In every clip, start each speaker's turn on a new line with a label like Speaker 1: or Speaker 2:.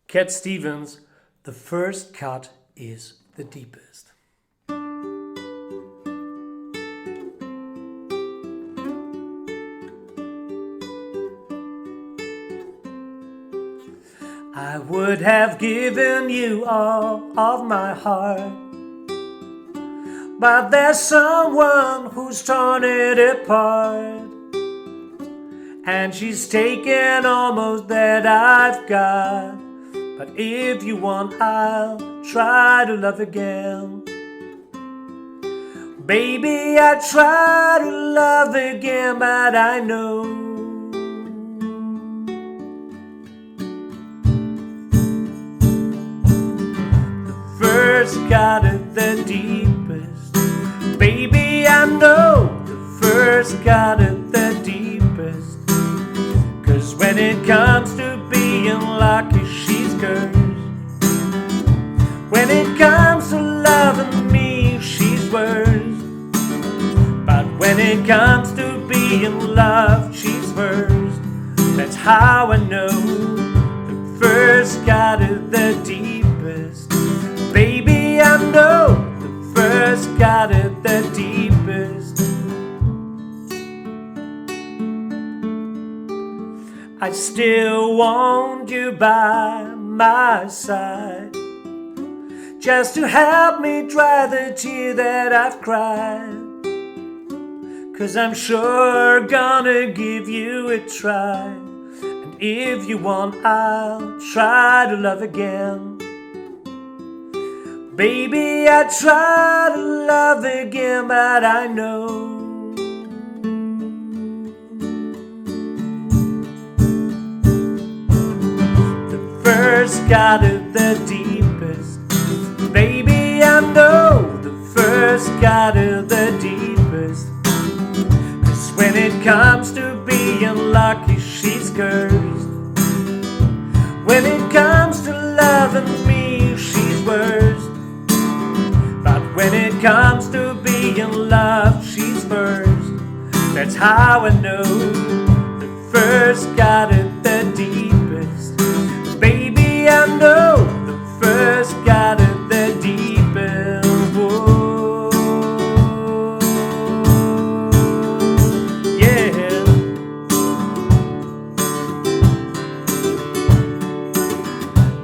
Speaker 1: Cat Stevens, the first cut is the deepest. I would have given you all of my heart, but there's someone who's torn it apart, and she's taken almost that I've got. But if you want, I'll try to love again. Baby, I try to love again, but I know the first got it the deepest. Baby, I know the first got it the deepest. 'Cause when it comes to being lucky, she's cursed. When it comes to loving me, she's worse. But when it comes to being loved, she's first. That's how I know the first got it the deepest. Baby, I know the first got it the deepest. I still want you by my side, just to help me dry the tear that I've cried. 'Cause I'm sure gonna give you a try, and if you want, I'll try to love again. Baby, I try to love again, but I know first got it the deepest. Baby, I know the first got it the deepest. 'Cause when it comes to being lucky, she's cursed. When it comes to loving me, she's worse. But when it comes to being loved, she's first. That's how I know the first got it the deepest. Baby, I know the first got it the deepest. Whoa. Yeah.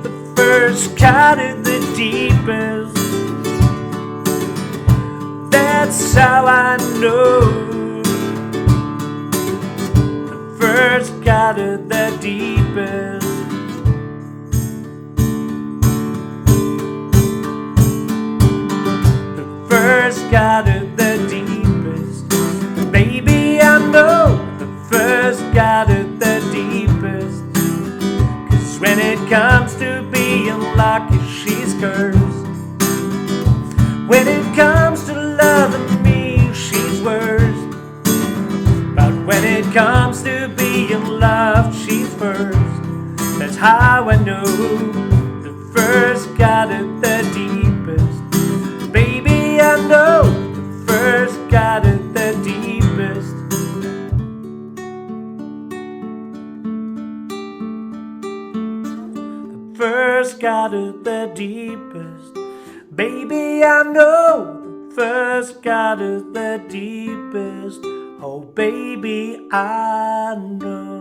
Speaker 1: The first got it the deepest. That's how I know the first got it the deepest. First got it the deepest. Baby, I know the first got it the deepest. 'Cause when it comes to being lucky, she's cursed. When it comes to loving me, she's worse. But when it comes to being loved, she's first. That's how I know the first got it the deepest. Baby, I know the first got it the deepest. The first got it the deepest. Baby, I know the first got it the deepest. Oh, baby, I know.